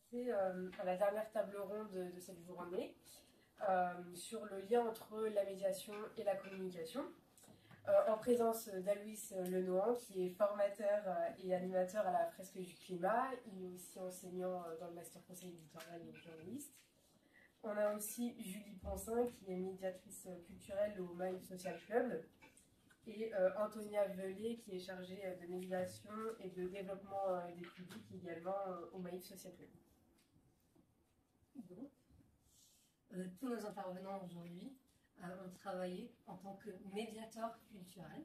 participer à la dernière table ronde de cette journée sur le lien entre la médiation et la communication, en présence d'Aloïs Lenohan, qui est formateur et animateur à la Fresque du Climat. Il est aussi enseignant dans le master conseil éditorial et journaliste. On a aussi Julie Poncin, qui est médiatrice culturelle au Maïf Social Club, et Antonia Velay, qui est chargée de médiation et de développement des publics également au Maïf Social Club. Bon. Tous nos intervenants aujourd'hui ont travaillé en tant que médiateur culturel,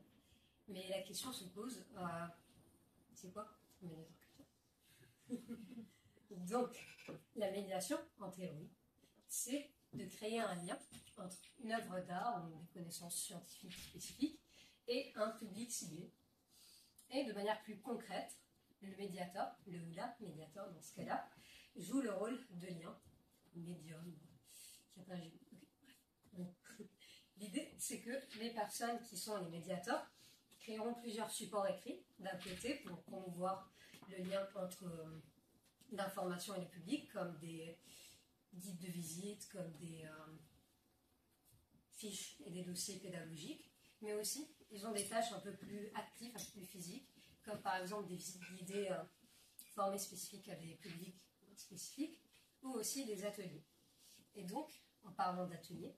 mais la question se pose, c'est quoi un médiateur culturel? Donc, la médiation, en théorie, c'est de créer un lien entre une œuvre d'art ou des connaissances scientifiques spécifiques et un public ciblé. Et de manière plus concrète, le médiateur, le ou la médiateur dans ce cas-là, joue le rôle de lien, médium, L'idée, c'est que les personnes qui sont les médiateurs créeront plusieurs supports écrits, d'un côté, pour promouvoir le lien entre l'information et le public, comme des guides de visite, comme des fiches et des dossiers pédagogiques, mais aussi, ils ont des tâches un peu plus actives, un peu plus physiques, comme par exemple des visites guidées formées spécifiques à des publics spécifiques, ou aussi des ateliers. Et donc, en parlant d'ateliers,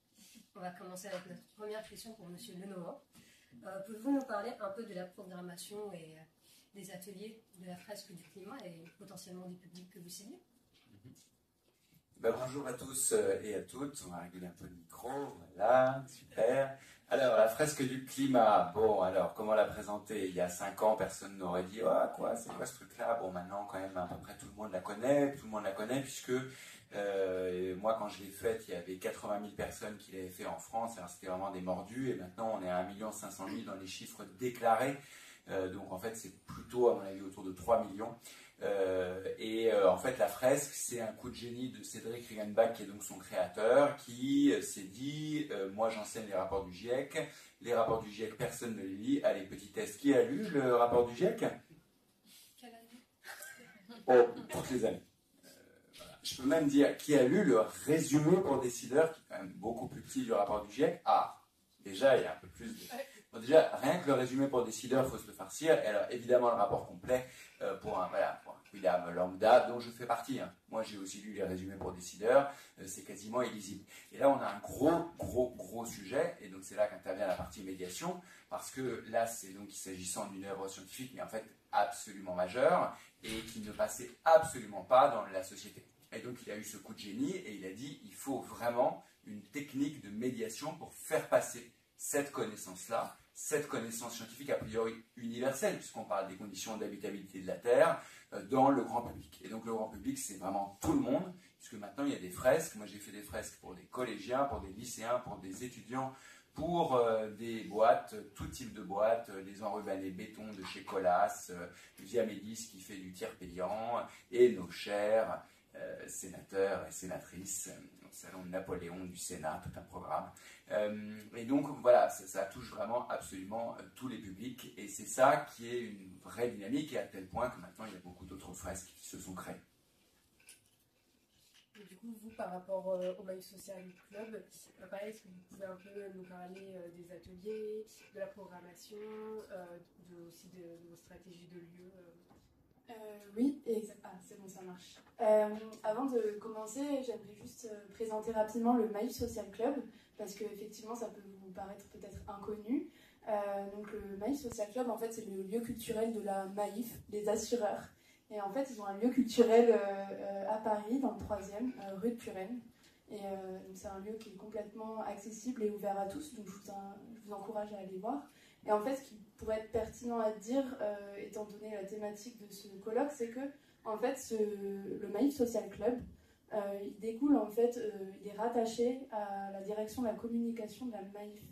on va commencer avec notre première question pour M. Lenohan. Pouvez-vous nous parler un peu de la programmation et des ateliers de la Fresque du Climat et potentiellement des publics que vous ciblez? Bonjour à tous et à toutes. On va réguler un peu le micro. Voilà, super. Alors, la Fresque du Climat. Bon, alors, comment la présenter? Il y a 5 ans, personne n'aurait dit « quoi, c'est quoi ce truc-là ?» Bon, maintenant, quand même, à peu près tout le monde la connaît. Tout le monde la connaît puisque moi, quand je l'ai faite, il y avait 80 000 personnes qui l'avaient fait en France. Alors, c'était vraiment des mordus. Et maintenant, on est à 1 500 000 dans les chiffres déclarés. Donc, en fait, c'est plutôt, à mon avis, autour de 3 millions. En fait, la fresque, c'est un coup de génie de Cédric Riegenbach, qui est donc son créateur, qui s'est dit moi j'enseigne les rapports du GIEC, les rapports du GIEC personne ne les lit. Allez, petit test, qui a lu le rapport du GIEC? Quelle année? Oh, toutes les années. Voilà. Je peux même dire qui a lu le résumé pour décideurs, qui est quand même beaucoup plus petit du rapport du GIEC. Ah, déjà il y a un peu plus de... Bon, déjà, rien que le résumé pour décideurs, il faut se le farcir. Et alors, évidemment, le rapport complet pour un William lambda, dont je fais partie. Hein. Moi, j'ai aussi lu les résumés pour décideurs. C'est quasiment illisible. Et là, on a un gros sujet. Et donc, c'est là qu'intervient la partie médiation. Parce que là, c'est donc s'agissant d'une œuvre scientifique, mais en fait, absolument majeure. Et qui ne passait absolument pas dans la société. Et donc, il a eu ce coup de génie. Et il a dit, il faut vraiment une technique de médiation pour faire passer cette connaissance-là, cette connaissance scientifique a priori universelle, puisqu'on parle des conditions d'habitabilité de la Terre, dans le grand public. Et donc le grand public, c'est vraiment tout le monde, puisque maintenant il y a des fresques. Moi j'ai fait des fresques pour des collégiens, pour des lycéens, pour des étudiants, pour des boîtes, tout type de boîtes, des enrubanés béton de chez Colas, Viamédis qui fait du tiers payant, et nos chers sénateurs et sénatrices, au salon de Napoléon du Sénat, tout un programme. Et donc voilà, ça touche vraiment absolument tous les publics, et c'est ça qui est une vraie dynamique, et à tel point que maintenant il y a beaucoup d'autres fresques qui se sont créées. Et du coup, vous, par rapport au Maïf Social Club, pareil, est-ce que vous pouvez un peu nous parler des ateliers, de la programmation, aussi de vos stratégies de lieu Oui, c'est bon, ça marche. Avant de commencer, j'aimerais juste présenter rapidement le Maïf Social Club, parce qu'effectivement, ça peut vous paraître peut-être inconnu. Donc le Maïf Social Club, en fait, c'est le lieu culturel de la Maïf, les assureurs. Et en fait, ils ont un lieu culturel à Paris, dans le 3e, rue de Purennes. Et donc c'est un lieu qui est complètement accessible et ouvert à tous, donc je vous encourage à aller voir. Et en fait, ce qui pourrait être pertinent à dire, étant donné la thématique de ce colloque, c'est que en fait, le Maïf Social Club, il découle, en fait, il est rattaché à la direction de la communication de la Maïf.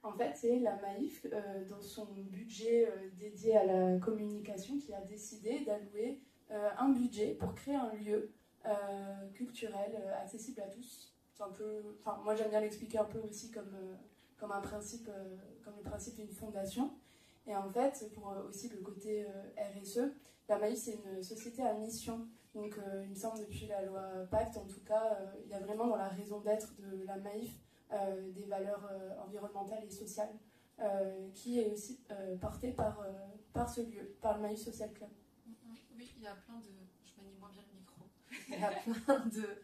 En fait, c'est la Maïf, dans son budget dédié à la communication, qui a décidé d'allouer un budget pour créer un lieu culturel accessible à tous. C'est un peu, moi, j'aime bien l'expliquer un peu aussi comme un principe, comme le principe d'une fondation. Et en fait, pour aussi le côté RSE, la Maïf, c'est une société à mission. Donc, il me semble, depuis la loi Pacte, en tout cas, il y a vraiment dans la raison d'être de la Maïf des valeurs environnementales et sociales, qui est aussi portée par ce lieu, par le Maïf Social Club. Oui, il y a plein de... Je manie moins bien le micro. Il y a plein de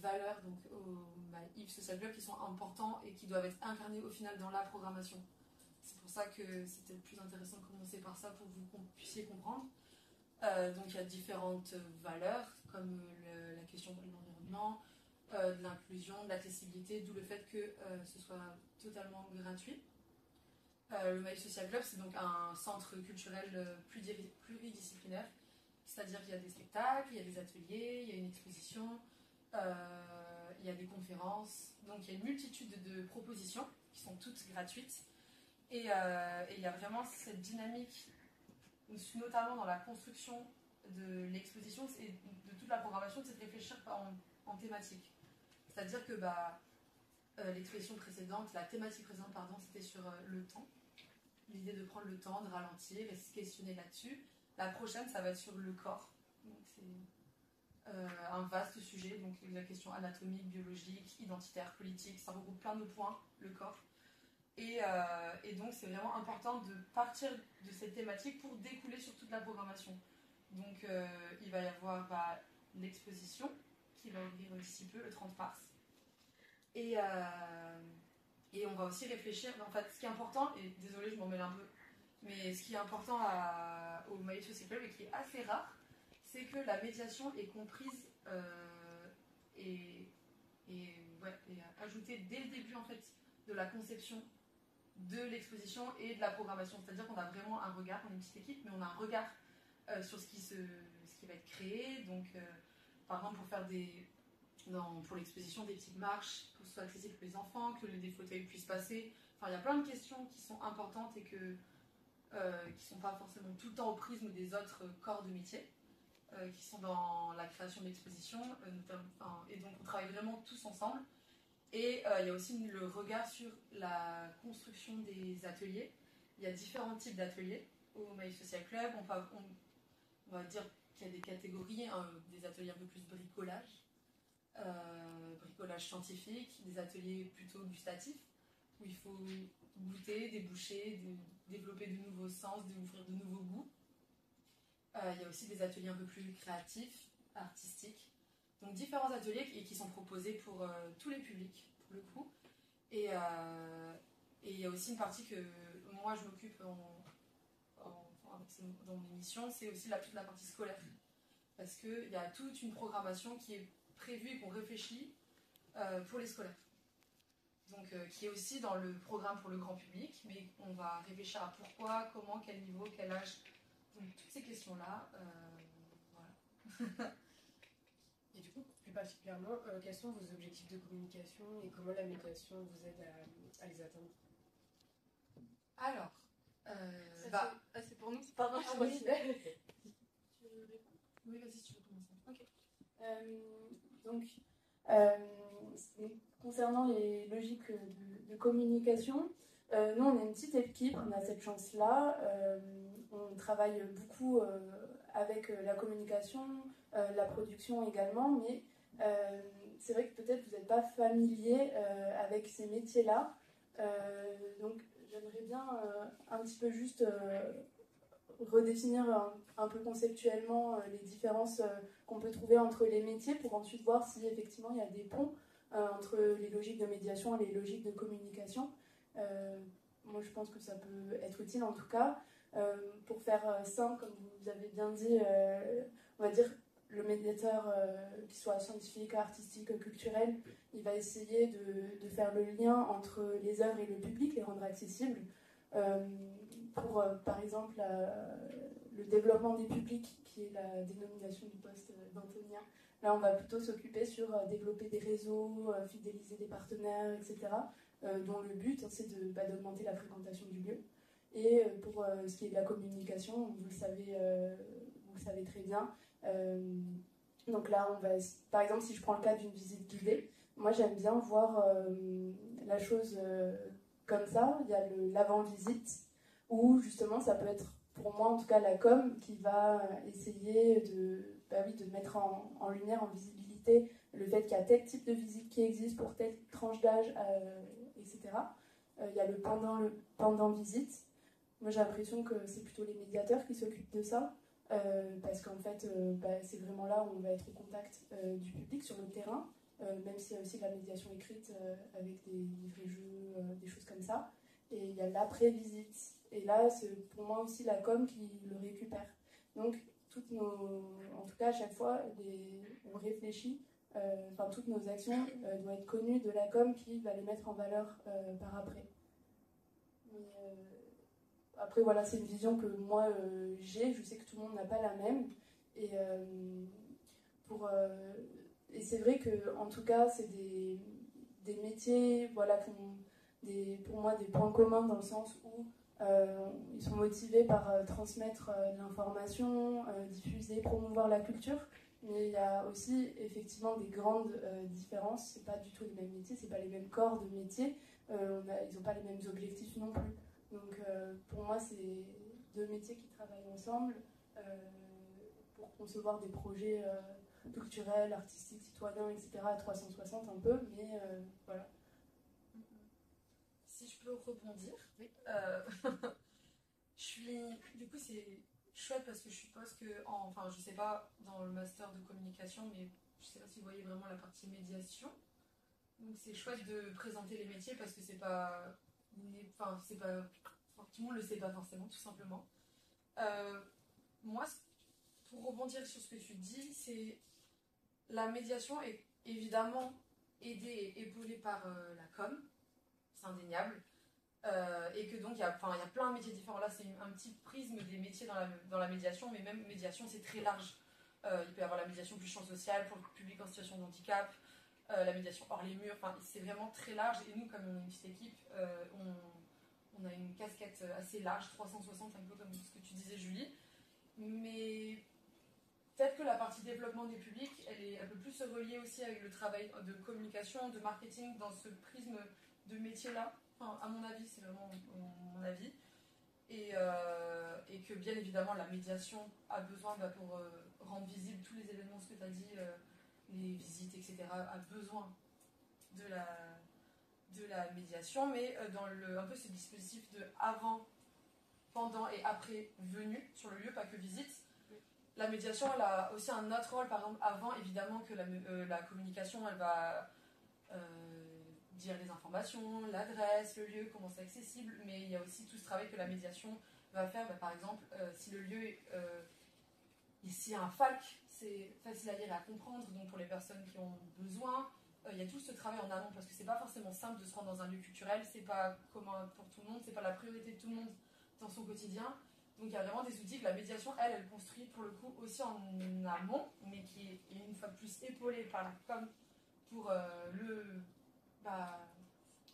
valeurs donc, au Maïf Social Club qui sont importants et qui doivent être incarnées au final dans la programmation. C'est pour ça que c'était le plus intéressant de commencer par ça pour que vous puissiez comprendre. Donc il y a différentes valeurs comme la question de l'environnement, de l'inclusion, de l'accessibilité, d'où le fait que ce soit totalement gratuit. Le Maïf Social Club, c'est donc un centre culturel pluridisciplinaire, c'est-à-dire qu'il y a des spectacles, il y a des ateliers, il y a une exposition, il y a des conférences, donc il y a une multitude de propositions qui sont toutes gratuites. Et il y a vraiment cette dynamique, notamment dans la construction de l'exposition et de toute la programmation, c'est de réfléchir en thématique. C'est-à-dire que l'exposition précédente, la thématique précédente, pardon, c'était sur le temps. L'idée de prendre le temps, de ralentir et se questionner là-dessus. La prochaine, ça va être sur le corps. Donc c'est un vaste sujet, donc la question anatomique, biologique, identitaire, politique, ça regroupe plein de points, le corps. Et donc c'est vraiment important de partir de cette thématique pour découler sur toute la programmation. Donc il va y avoir l'exposition qui va ouvrir d'ici peu, le 30 mars. Et on va aussi réfléchir, en fait ce qui est important, et désolé je m'en mêle un peu, mais ce qui est important au Maïf Social Club et qui est assez rare, c'est que la médiation est comprise et ajoutée dès le début en fait de la conception de l'exposition et de la programmation. C'est-à-dire qu'on a vraiment un regard, on est une petite équipe, mais on a un regard sur ce qui va être créé. Donc, par exemple, pour faire pour l'exposition, des petites marches, pour que ce soit accessible pour les enfants, que des fauteuils puissent passer. Enfin, il y a plein de questions qui sont importantes et qui ne sont pas forcément tout le temps au prisme des autres corps de métier, qui sont dans la création de l'exposition. Et donc, on travaille vraiment tous ensemble. Et il y a aussi le regard sur la construction des ateliers. Il y a différents types d'ateliers au Maïf Social Club. On va dire qu'il y a des catégories, des ateliers un peu plus bricolage, bricolage scientifique, des ateliers plutôt gustatifs, où il faut goûter, déboucher, développer de nouveaux sens, d'ouvrir de nouveaux goûts. Il y a aussi des ateliers un peu plus créatifs, artistiques. Donc différents ateliers qui sont proposés pour tous les publics, pour le coup. Et il y a aussi une partie que moi je m'occupe dans mes missions, c'est aussi toute la partie scolaire. Parce qu'il y a toute une programmation qui est prévue et qu'on réfléchit pour les scolaires. Donc qui est aussi dans le programme pour le grand public, mais on va réfléchir à pourquoi, comment, quel niveau, quel âge. Donc toutes ces questions-là, voilà. Et du coup, plus particulièrement, quels sont vos objectifs de communication et comment la médiation vous aide à les atteindre? Alors, c'est pour nous. pardon, je oui. Tu veux répondre? Oui, vas-y, si tu veux commencer. Ok. Donc, concernant les logiques de communication, nous, on est une petite équipe, on a cette chance-là. On travaille beaucoup avec la communication, la production également, mais c'est vrai que peut-être vous n'êtes pas familier avec ces métiers-là. Donc, j'aimerais bien un petit peu juste redéfinir un peu conceptuellement les différences qu'on peut trouver entre les métiers pour ensuite voir si effectivement il y a des ponts entre les logiques de médiation et les logiques de communication. Moi, je pense que ça peut être utile en tout cas. Pour faire simple, comme vous avez bien dit, on va dire le médiateur, qu'il soit scientifique, artistique, culturel, il va essayer de faire le lien entre les œuvres et le public, les rendre accessibles. Pour, par exemple, le développement des publics, qui est la dénomination du poste d'Antonia, là, on va plutôt s'occuper sur développer des réseaux, fidéliser des partenaires, etc., dont le but, c'est d'augmenter la fréquentation du lieu. Et pour ce qui est de la communication, vous le savez très bien. Donc là, par exemple, si je prends le cas d'une visite guidée, moi j'aime bien voir la chose comme ça. Il y a l'avant-visite, Ou justement, ça peut être, pour moi en tout cas, la com qui va essayer de mettre en lumière, en visibilité, le fait qu'il y a tel type de visite qui existe pour telle tranche d'âge, etc. Il y a le pendant visite. Moi, j'ai l'impression que c'est plutôt les médiateurs qui s'occupent de ça, parce qu'en fait, c'est vraiment là où on va être au contact du public sur le terrain, même s'il y a aussi de la médiation écrite avec des livrets-jeux, des choses comme ça. Et il y a l'après-visite. Et là, c'est pour moi aussi la com qui le récupère. Donc, en tout cas, à chaque fois, on réfléchit. Toutes nos actions doivent être connues de la com qui va les mettre en valeur par après. Mais, après, voilà, c'est une vision que moi j'ai. Je sais que tout le monde n'a pas la même. Et, et c'est vrai que, en tout cas, c'est des métiers, voilà, qui ont pour moi des points communs dans le sens où ils sont motivés par transmettre l'information, diffuser, promouvoir la culture. Mais il y a aussi effectivement des grandes différences. C'est pas du tout les mêmes métiers, c'est pas les mêmes corps de métier. Ils n'ont pas les mêmes objectifs non plus. Donc pour moi, c'est deux métiers qui travaillent ensemble pour concevoir des projets culturels, artistiques, citoyens, etc. à 360 un peu, mais voilà. Si je peux rebondir, oui. Du coup, c'est chouette parce que je suppose que, je sais pas dans le master de communication, mais je sais pas si vous voyez vraiment la partie médiation. Donc c'est chouette de présenter les métiers parce que c'est pas, tout le monde le sait pas forcément, tout simplement. Moi, pour rebondir sur ce que tu dis, c'est la médiation est évidemment aidée et épaulée par la com, c'est indéniable. Et que donc il y a plein de métiers différents. Là, c'est un petit prisme des métiers dans la médiation, mais même médiation, c'est très large. Il peut y avoir la médiation plus champ social pour le public en situation de handicap, la médiation hors les murs, c'est vraiment très large. Et nous, comme on est une petite équipe, on a une casquette assez large, 360, un peu comme ce que tu disais, Julie. Mais peut-être que la partie développement des publics, elle peut plus se relier aussi avec le travail de communication, de marketing, dans ce prisme de métier-là. À mon avis, c'est vraiment mon avis. Et que bien évidemment, la médiation a besoin, pour rendre visible tous les événements, ce que tu as dit, les visites, etc., a besoin de la médiation, mais dans un peu ce dispositif de avant, pendant et après venue sur le lieu, pas que visite. La médiation, elle a aussi un autre rôle, par exemple, avant, évidemment, que la communication, elle va dire les informations, l'adresse, le lieu, comment c'est accessible, mais il y a aussi tout ce travail que la médiation va faire. Par exemple, si le lieu ici a un FALC, c'est facile à lire et à comprendre, donc pour les personnes qui ont besoin, il y a tout ce travail en amont, parce que c'est pas forcément simple de se rendre dans un lieu culturel, c'est pas commun pour tout le monde, c'est pas la priorité de tout le monde dans son quotidien. Donc il y a vraiment des outils que la médiation, elle construit pour le coup aussi en amont, mais qui est une fois de plus épaulée par la com pour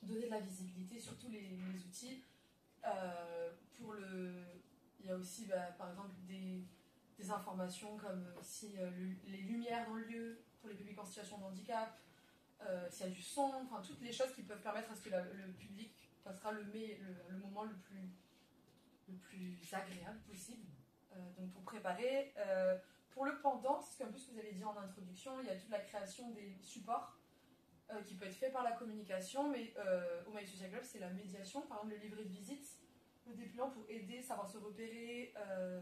donner de la visibilité sur tous les outils. Il y a aussi par exemple des informations comme si les lumières dans le lieu pour les publics en situation de handicap, s'il y a du son, toutes les choses qui peuvent permettre à ce que le public passera le moment le plus agréable possible. Donc pour préparer. Pour le pendant, c'est un peu ce que vous avez dit en introduction, il y a toute la création des supports qui peut être fait par la communication, mais au My Social Club, c'est la médiation, par exemple le livret de visite, le dépliant pour aider, savoir se repérer,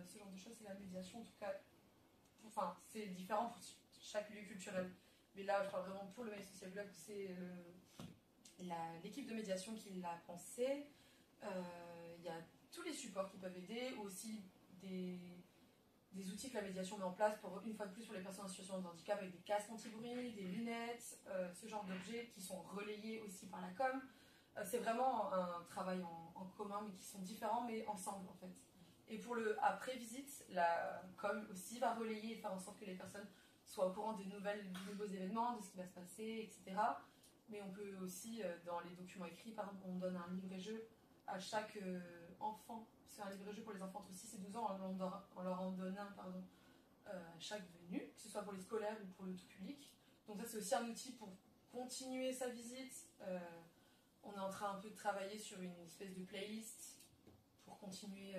ce genre de choses, c'est la médiation en tout cas. C'est différent pour chaque lieu culturel. Mais là, je parle vraiment pour le My Social Club, c'est l'équipe de médiation qui l'a pensé. Il y a tous les supports qui peuvent aider, ou aussi des outils que la médiation met en place pour, une fois de plus, pour les personnes en situation de handicap, avec des casques anti-bruit, des lunettes, ce genre d'objets qui sont relayés aussi par la com. C'est vraiment un travail en commun, mais qui sont différents, mais ensemble en fait. Et pour le après-visite, la com aussi va relayer et faire en sorte que les personnes soient au courant des nouveaux événements, de ce qui va se passer, etc. Mais on peut aussi, dans les documents écrits, par exemple, on donne un livret-jeu à chaque enfant. C'est un livret-jeu pour les enfants entre 6 et 12 ans, on leur en donne un à chaque venue, que ce soit pour les scolaires ou pour le tout public. Donc ça, c'est aussi un outil pour continuer sa visite. On est en train un peu de travailler sur une espèce de playlist pour continuer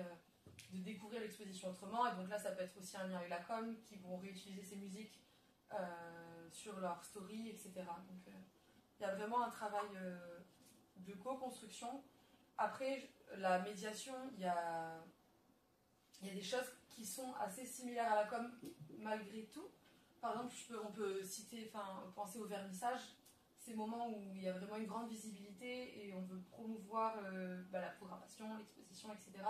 de découvrir l'exposition autrement. Et donc là, ça peut être aussi un lien avec la com, qui vont réutiliser ces musiques sur leur story, etc. Donc il y a vraiment un travail de co-construction. Après, la médiation, il y a des choses qui sont assez similaires à la com malgré tout. Par exemple, on peut penser au vernissage, ces moments où il y a vraiment une grande visibilité et on veut promouvoir la programmation, l'exposition, etc.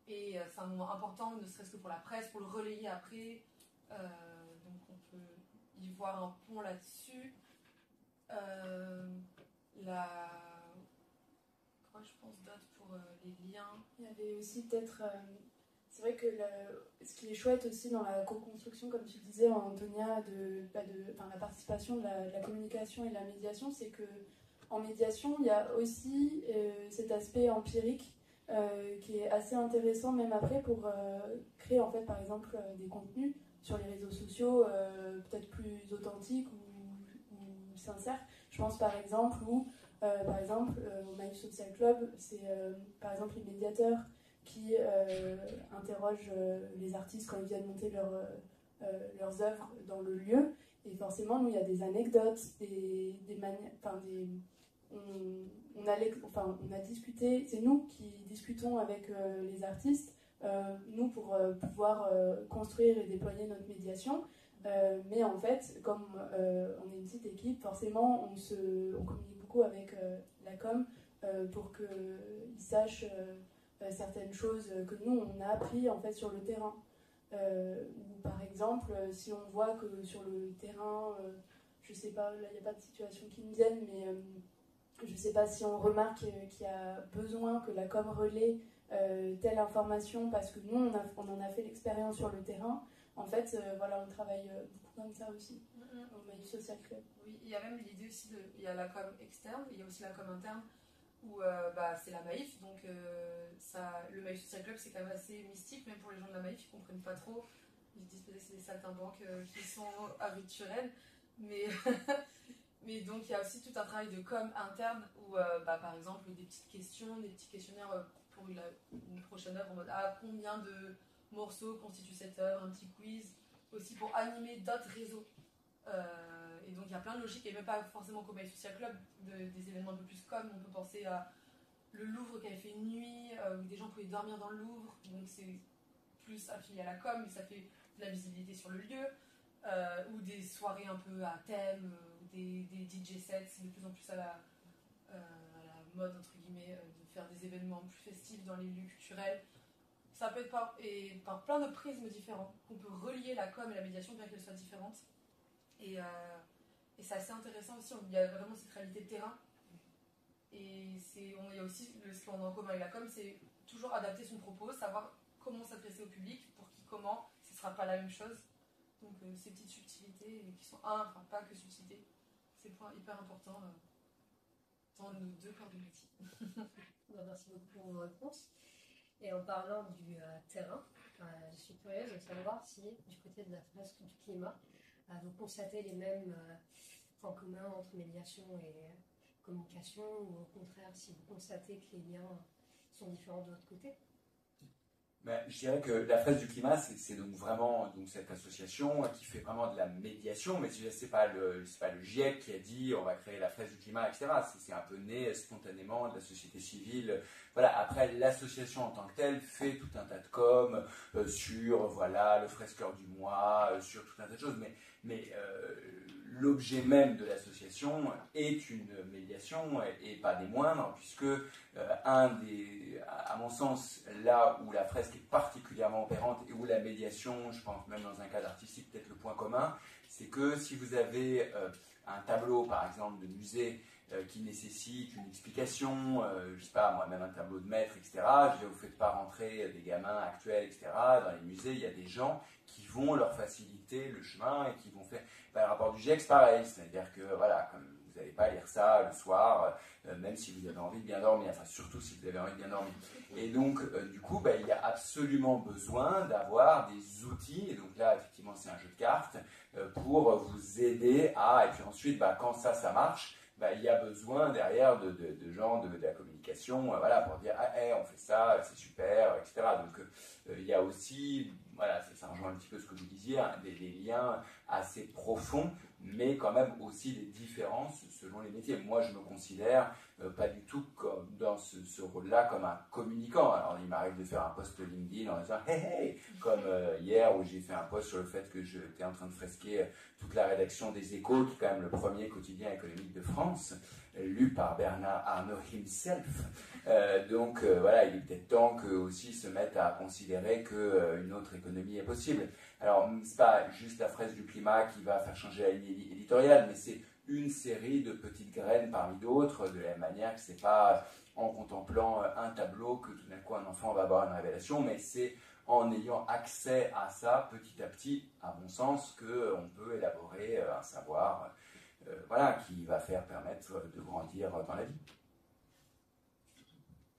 Et c'est un moment important, ne serait-ce que pour la presse, pour le relayer après. Donc on peut y voir un pont là-dessus. Quoi je pense d'autre pour les liens? Il y avait aussi peut-être... c'est vrai que ce qui est chouette aussi dans la co-construction, comme tu disais, Antonia, la participation de la communication et de la médiation, c'est que en médiation, il y a aussi cet aspect empirique qui est assez intéressant même après pour créer en fait par exemple des contenus sur les réseaux sociaux peut-être plus authentiques ou sincères. Je pense par exemple au Maïf Social Club, c'est par exemple les médiateurs qui interrogent les artistes quand ils viennent monter leurs œuvres dans le lieu. Et forcément, nous, il y a des anecdotes, on a discuté, c'est nous qui discutons avec les artistes, nous pour pouvoir construire et déployer notre médiation. Mais en fait, comme on est une petite équipe, forcément, on communique beaucoup avec la com pour qu'ils sachent certaines choses que nous, on a appris en fait sur le terrain. Ou par exemple, si on voit que sur le terrain, je sais pas, là il n'y a pas de situation qui me vienne, mais je sais pas si on remarque qu'il y a besoin que la com relaie telle information parce que nous, on en a fait l'expérience sur le terrain. En fait, on travaille beaucoup comme ça aussi, au Maïf Social Club. Oui, il y a même l'idée aussi il y a la com externe, il y a aussi la com interne, où c'est la Maïf, donc le Maïf Social Club c'est quand même assez mystique, même pour les gens de la Maïf, ils comprennent pas trop, ils se disent peut-être que c'est des saltimbanques qui sont aventuriennes, mais donc il y a aussi tout un travail de com interne, où par exemple des petites questions, des petits questionnaires pour une prochaine œuvre en mode combien de morceaux constituent cette œuvre, un petit quiz, aussi pour animer d'autres réseaux. Et donc il y a plein de logiques, et même pas forcément qu'au Maïf Social Club, des événements un peu plus comme, on peut penser à le Louvre qui avait fait une nuit, où des gens pouvaient dormir dans le Louvre, donc c'est plus affilié à la com, mais ça fait de la visibilité sur le lieu, ou des soirées un peu à thème, ou des DJ sets, c'est de plus en plus à la mode, entre guillemets, de faire des événements plus festifs dans les lieux culturels. Ça peut être par plein de prismes différents, qu'on peut relier la com et la médiation, bien qu'elles soient différentes. Et c'est assez intéressant aussi, il y a vraiment cette réalité de terrain. Et il y a aussi ce qu'on a en commun avec la com, c'est toujours adapter son propos, savoir comment s'adresser au public, pour qui, comment, ce ne sera pas la même chose. Donc ces petites subtilités, qui sont pas que subtilités, c'est un point hyper important dans nos deux corps de métier. Merci beaucoup pour vos réponses. Et en parlant du terrain, je suis curieuse de savoir si, du côté de la fresque du climat, vous constatez les mêmes points communs entre médiation et communication, ou au contraire, si vous constatez que les liens sont différents de l'autre côté? Je dirais que la fresque du climat, c'est donc vraiment cette association qui fait vraiment de la médiation, mais c'est pas le GIEC qui a dit on va créer la fresque du climat, etc. C'est un peu né spontanément de la société civile. Voilà. Après, l'association en tant que telle fait tout un tas de com sur le fresqueur du mois, sur tout un tas de choses, mais l'objet même de l'association est une médiation et pas des moindres, puisque à mon sens, là où la fresque est particulièrement opérante et où la médiation, je pense même dans un cadre artistique, peut-être le point commun, c'est que si vous avez un tableau, par exemple, de musée qui nécessite une explication, je sais pas, moi-même un tableau de maître, etc., vous ne faites pas rentrer des gamins actuels, etc., dans les musées, il y a des gens qui vont leur faciliter le chemin et qui vont faire... le rapport du GIEC, c'est pareil, c'est-à-dire que, comme vous n'allez pas lire ça le soir, même si vous avez envie de bien dormir, enfin surtout si vous avez envie de bien dormir. Et donc, du coup, il y a absolument besoin d'avoir des outils, et donc là, effectivement, c'est un jeu de cartes, pour vous aider à, et puis ensuite, quand ça marche, il y a besoin derrière de gens de la communication, voilà, pour dire ah, hey, on fait ça, c'est super, etc. Donc il y a aussi, voilà, ça rejoint un petit peu ce que vous disiez, hein, des liens assez profonds, mais quand même aussi des différences selon les métiers. Moi, je me considère pas du tout comme dans ce rôle-là comme un communicant. Alors, il m'arrive de faire un post LinkedIn en disant hey, hey, comme hier où j'ai fait un post sur le fait que j'étais en train de fresquer toute la rédaction des Échos, qui est quand même le premier quotidien économique de France, lu par Bernard Arnault himself. Donc voilà, il est peut-être temps qu'eux aussi se mettent à considérer qu'une autre économie est possible. Alors, c'est pas juste la fresque du climat qui va faire changer la ligne éditoriale, mais c'est une série de petites graines parmi d'autres, de la même manière que c'est pas en contemplant un tableau que tout d'un coup un enfant va avoir une révélation, mais c'est en ayant accès à ça petit à petit, à mon sens, qu'on peut élaborer un savoir voilà, qui va permettre de grandir dans la vie.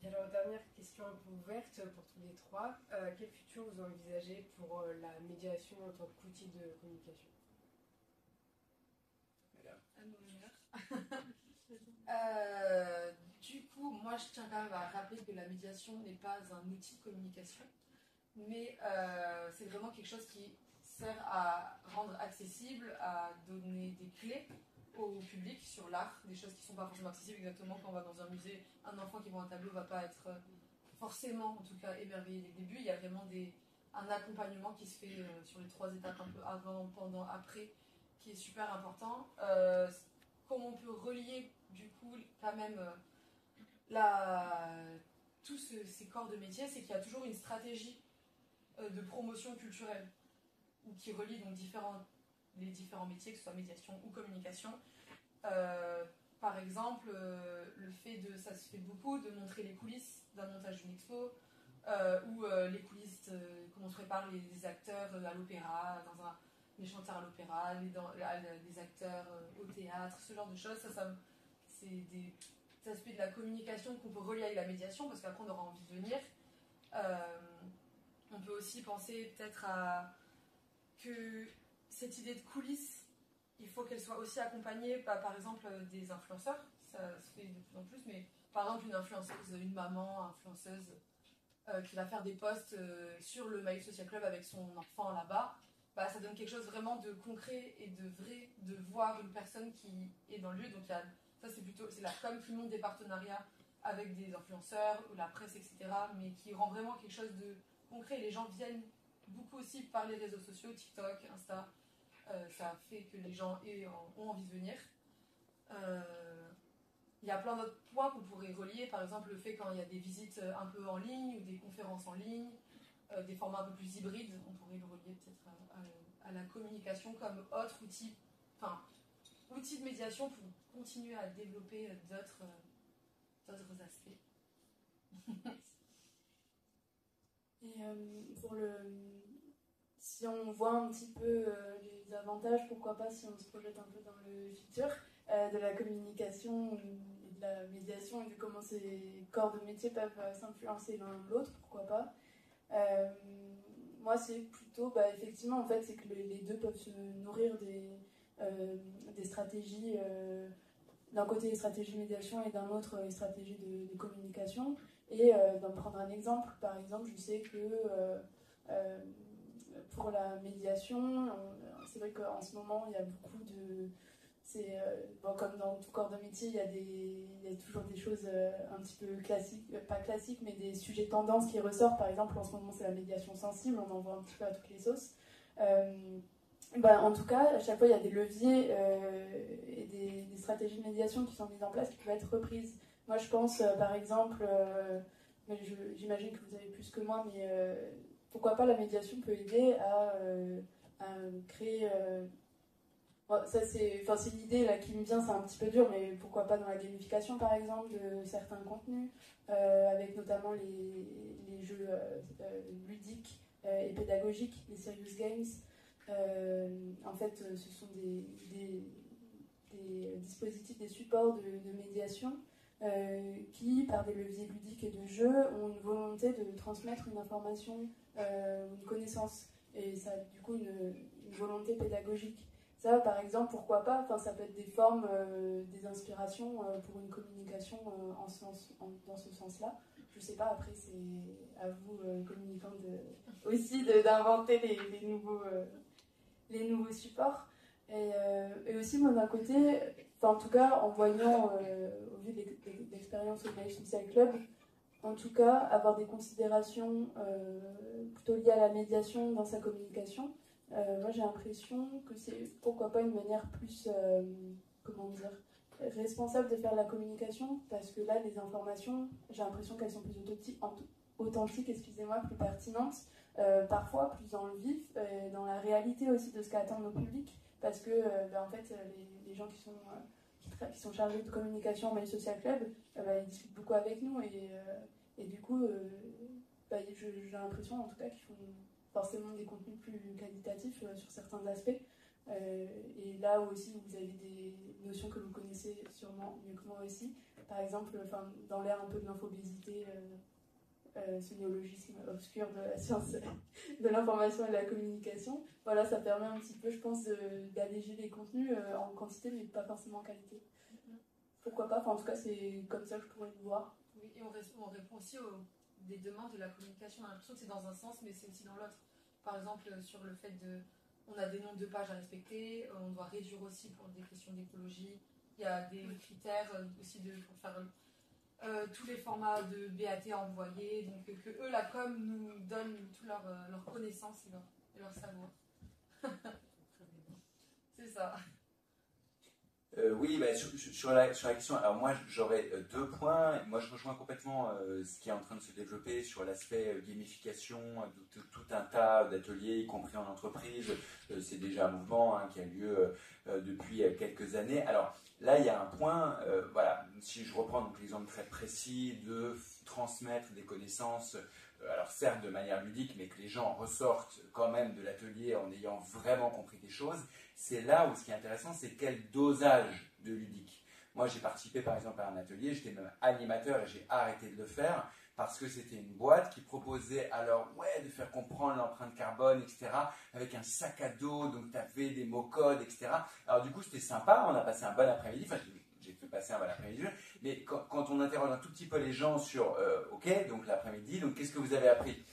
Et alors, dernière question un peu ouverte pour tous les trois. Quel futur vous envisagez pour la médiation en tant qu'outil de communication? Du coup, moi je tiens quand même à rappeler que la médiation n'est pas un outil de communication, mais c'est vraiment quelque chose qui sert à rendre accessible, à donner des clés au public sur l'art, des choses qui ne sont pas forcément accessibles. Exactement, quand on va dans un musée, un enfant qui voit un tableau ne va pas être forcément, en tout cas, émerveillé dès le début. Il y a vraiment un accompagnement qui se fait sur les 3 étapes, un peu avant, pendant, après, qui est super important. Comment on peut relier du coup quand même tous ces corps de métier, c'est qu'il y a toujours une stratégie de promotion culturelle qui relie donc les différents métiers, que ce soit médiation ou communication. Par exemple, ça se fait beaucoup de montrer les coulisses d'un montage d'une expo, ou les coulisses, comment on se prépare les acteurs à l'opéra, les chanteurs à l'opéra, les acteurs au théâtre, ce genre de choses. C'est des aspects de la communication qu'on peut relier avec la médiation, parce qu'après on aura envie de venir. On peut aussi penser peut-être que cette idée de coulisses, il faut qu'elle soit aussi accompagnée par exemple des influenceurs. Ça se fait de plus en plus, mais par exemple une influenceuse, une maman influenceuse qui va faire des posts sur le Maïf Social Club avec son enfant là-bas, ça donne quelque chose vraiment de concret et de vrai, de voir une personne qui est dans le lieu. Donc ça c'est la com qui monte des partenariats avec des influenceurs ou la presse, etc., mais qui rend vraiment quelque chose de concret. Les gens viennent beaucoup aussi par les réseaux sociaux, TikTok, Insta. Ça fait que les gens ont envie de venir. Il y a plein d'autres points qu'on pourrait relier, par exemple le fait quand il y a des visites un peu en ligne ou des conférences en ligne, des formats un peu plus hybrides, on pourrait le relier peut-être à la communication comme autre outil, outil de médiation pour continuer à développer d'autres aspects. Et si on voit un petit peu les avantages, pourquoi pas, si on se projette un peu dans le futur, de la communication et de la médiation et de comment ces corps de métier peuvent s'influencer l'un l'autre, pourquoi pas. Moi, c'est plutôt, effectivement, en fait, c'est que les deux peuvent se nourrir des stratégies, d'un côté les stratégies de médiation et d'un autre les stratégies de communication. Et d'en prendre un exemple, par exemple, je sais que pour la médiation, c'est vrai qu'en ce moment, il y a beaucoup de... comme dans tout corps de métier, il y a toujours des choses un petit peu classiques, pas classiques, mais des sujets tendances qui ressortent. Par exemple, en ce moment, c'est la médiation sensible, on en voit un petit peu à toutes les sauces. En tout cas, à chaque fois, il y a des leviers et des stratégies de médiation qui sont mises en place qui peuvent être reprises. Moi, je pense, par exemple, j'imagine que vous avez plus que moi, mais pourquoi pas la médiation peut aider à créer... ça, c'est une idée là, qui me vient, c'est un petit peu dur, mais pourquoi pas dans la gamification, par exemple, de certains contenus, avec notamment les jeux ludiques et pédagogiques, les serious games. En fait, ce sont des dispositifs, des supports de médiation qui, par des leviers ludiques et de jeu, ont une volonté de transmettre une information, une connaissance, et ça a du coup une volonté pédagogique. Ça, par exemple, pourquoi pas, enfin, ça peut être des formes, des inspirations pour une communication dans ce sens-là. Je sais pas, après, c'est à vous, communicants, aussi d'inventer les nouveaux supports. Et aussi, moi, d'un côté, en tout cas, en voyant, au vu de l'expérience au Maïf Social Club, en tout cas, avoir des considérations plutôt liées à la médiation dans sa communication, moi j'ai l'impression que c'est pourquoi pas une manière plus, comment dire, responsable de faire la communication, parce que là, les informations, j'ai l'impression qu'elles sont plus authentiques, excusez-moi, plus pertinentes, parfois plus dans le vif, dans la réalité aussi de ce qu'attendent nos publics, parce que en fait, les gens qui sont chargés de communication en Mail Social Club, ils discutent beaucoup avec nous, et du coup, j'ai l'impression en tout cas qu'ils font forcément des contenus plus qualitatifs sur certains aspects. Et là aussi, vous avez des notions que vous connaissez sûrement mieux que moi aussi. Par exemple, dans l'ère un peu de l'infobésité, ce néologisme obscur de la science de l'information et de la communication, voilà, ça permet un petit peu, je pense, d'alléger les contenus en quantité, mais pas forcément en qualité. Pourquoi pas, en tout cas, c'est comme ça que je pourrais le voir. Oui, et on répond aussi aux des demandes de la communication. On a l'impression que c'est dans un sens, mais c'est aussi dans l'autre. Par exemple, sur le fait on a des nombres de pages à respecter, on doit réduire aussi pour des questions d'écologie. Il y a des critères aussi pour faire tous les formats de BAT à envoyer, donc que eux, la com, nous donnent toute leur connaissance et leur savoir. C'est ça. Oui, sur la question, alors moi j'aurais deux points. Moi je rejoins complètement ce qui est en train de se développer sur l'aspect gamification, tout un tas d'ateliers, y compris en entreprise. C'est déjà un mouvement qui a lieu depuis quelques années. Alors là il y a un point, voilà, si je reprends donc l'exemple très précis de transmettre des connaissances, alors certes de manière ludique, mais que les gens ressortent quand même de l'atelier en ayant vraiment compris des choses. C'est là où ce qui est intéressant, c'est quel dosage de ludique. Moi, j'ai participé par exemple à un atelier, j'étais même animateur et j'ai arrêté de le faire parce que c'était une boîte qui proposait alors de faire comprendre l'empreinte carbone, etc. avec un sac à dos, donc tu avais des mots-codes, etc. Alors du coup, c'était sympa, on a passé un bon après-midi, enfin j'ai fait passer un bon après-midi, mais quand on interroge un tout petit peu les gens sur ok, donc l'après-midi, donc qu'est-ce que vous avez appris ?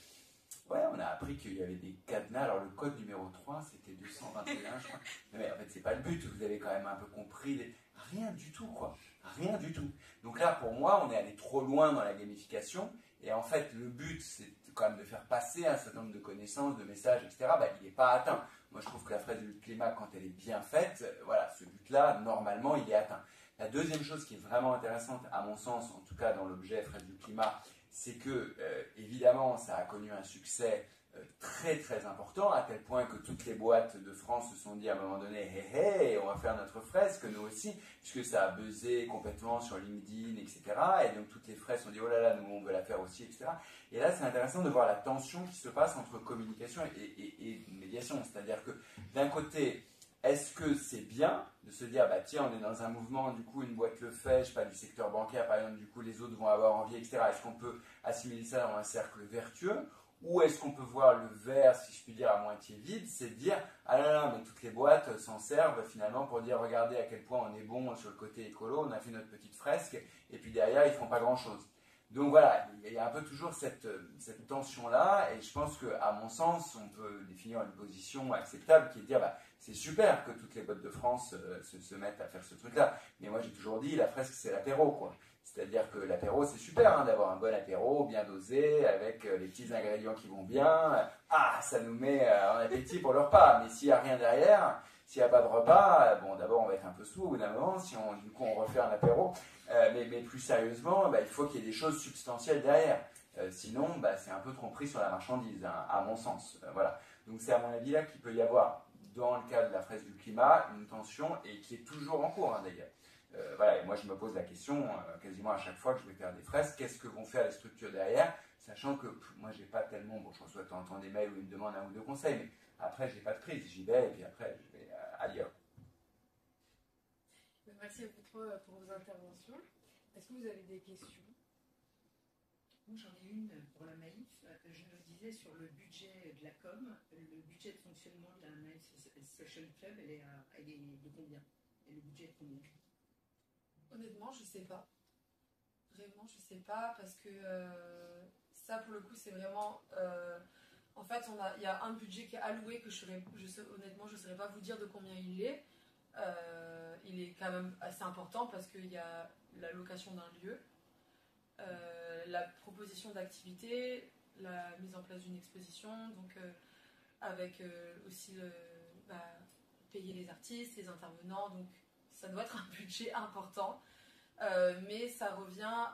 Ouais, on a appris qu'il y avait des cadenas. Alors, le code numéro 3, c'était 221, je crois. Mais en fait, c'est pas le but. Vous avez quand même un peu compris. Rien du tout, quoi. Rien du tout. Donc là, pour moi, on est allé trop loin dans la gamification. Et en fait, le but, c'est quand même de faire passer un certain nombre de connaissances, de messages, etc. Il n'est pas atteint. Moi, je trouve que la fraise du climat, quand elle est bien faite, voilà, ce but-là, normalement, il est atteint. La deuxième chose qui est vraiment intéressante, à mon sens, en tout cas dans l'objet fraise du climat, c'est que, évidemment, ça a connu un succès très très important, à tel point que toutes les boîtes de France se sont dit à un moment donné, hé hé, on va faire notre fresque, nous aussi, puisque ça a buzzé complètement sur LinkedIn, etc. Et donc toutes les fresques ont dit, oh là là, nous on veut la faire aussi, etc. Et là, c'est intéressant de voir la tension qui se passe entre communication et médiation. C'est-à-dire que, d'un côté, est-ce que c'est bien de se dire, tiens, on est dans un mouvement, du coup, une boîte le fait, je sais pas, du secteur bancaire, par exemple, du coup, les autres vont avoir envie, etc. Est-ce qu'on peut assimiler ça dans un cercle vertueux ? Ou est-ce qu'on peut voir le verre, si je puis dire, à moitié vide, c'est de dire, ah là là, mais toutes les boîtes s'en servent finalement pour dire, regardez à quel point on est bon sur le côté écolo, on a fait notre petite fresque, et puis derrière, ils ne font pas grand-chose. Donc voilà, il y a un peu toujours cette tension-là, et je pense qu'à mon sens, on peut définir une position acceptable qui est de dire, c'est super que toutes les boîtes de France se mettent à faire ce truc-là, mais moi j'ai toujours dit, la fresque c'est l'apéro, quoi. C'est-à-dire que l'apéro, c'est super d'avoir un bon apéro, bien dosé, avec les petits ingrédients qui vont bien. Ça nous met en appétit pour le repas. Mais s'il n'y a rien derrière, s'il n'y a pas de repas, d'abord on va être un peu sous au bout d'un moment, si du coup on refait un apéro. Mais plus sérieusement, il faut qu'il y ait des choses substantielles derrière. Sinon, c'est un peu tromperie sur la marchandise, à mon sens. Voilà. Donc c'est à mon avis là qu'il peut y avoir, dans le cas de la fresque du climat, une tension, et qui est toujours en cours d'ailleurs. Voilà, et moi je me pose la question quasiment à chaque fois que je vais faire des fresques, qu'est-ce que vont faire les structures derrière, sachant que moi j'ai pas tellement, je reçois de temps en temps des mails où ils me demandent un ou deux conseils, mais après j'ai pas de prise, j'y vais et puis après je vais ailleurs. Merci à vous trois pour vos interventions. Est-ce que vous avez des questions ? Moi j'en ai une pour la Maïf, je le disais disais sur le budget de la com, le budget de fonctionnement de la Maïf Social Club, elle est de combien? Et le budget est de combien? Honnêtement, je sais pas. Vraiment, je sais pas parce que ça, pour le coup, c'est vraiment. En fait, il y a un budget qui est alloué que honnêtement, je ne saurais pas vous dire de combien il est. Il est quand même assez important parce qu'il y a la location d'un lieu, la proposition d'activités, la mise en place d'une exposition, donc avec aussi payer les artistes, les intervenants, donc ça doit être un budget important, mais ça revient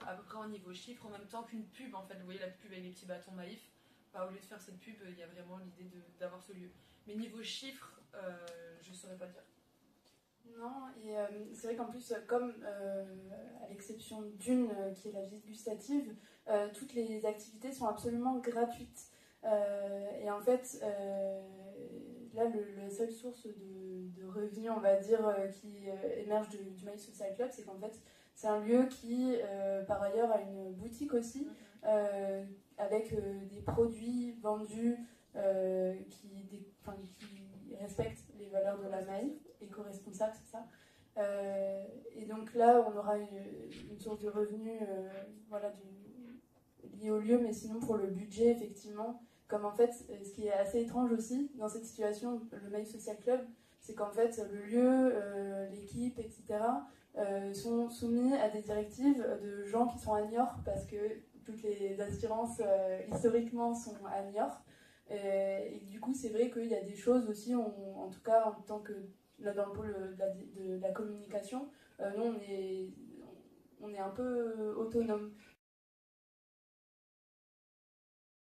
à peu près au niveau chiffre en même temps qu'une pub en fait. Vous voyez la pub avec les petits bâtons Maïf, au lieu de faire cette pub, il y a vraiment l'idée d'avoir ce lieu. Mais niveau chiffre, je ne saurais pas dire. Non, et c'est vrai qu'en plus, comme à l'exception d'une qui est la visite gustative, toutes les activités sont absolument gratuites. Et en fait, là, la seule source de revenus, on va dire, qui émerge du Maïf Social Club, c'est qu'en fait, c'est un lieu qui, par ailleurs, a une boutique aussi, avec des produits vendus qui respectent les valeurs de la Maïf, éco-responsable, c'est ça. Et donc là, on aura une source de revenus liée au lieu, mais sinon pour le budget, effectivement, comme en fait, ce qui est assez étrange aussi dans cette situation, le Maïf Social Club, c'est qu'en fait, le lieu, l'équipe, etc., sont soumis à des directives de gens qui sont à Niort, parce que toutes les assurances, historiquement, sont à Niort. Et du coup, c'est vrai qu'il y a des choses aussi, en tout cas, en tant que là, dans le pôle de la communication, nous, on est un peu autonome.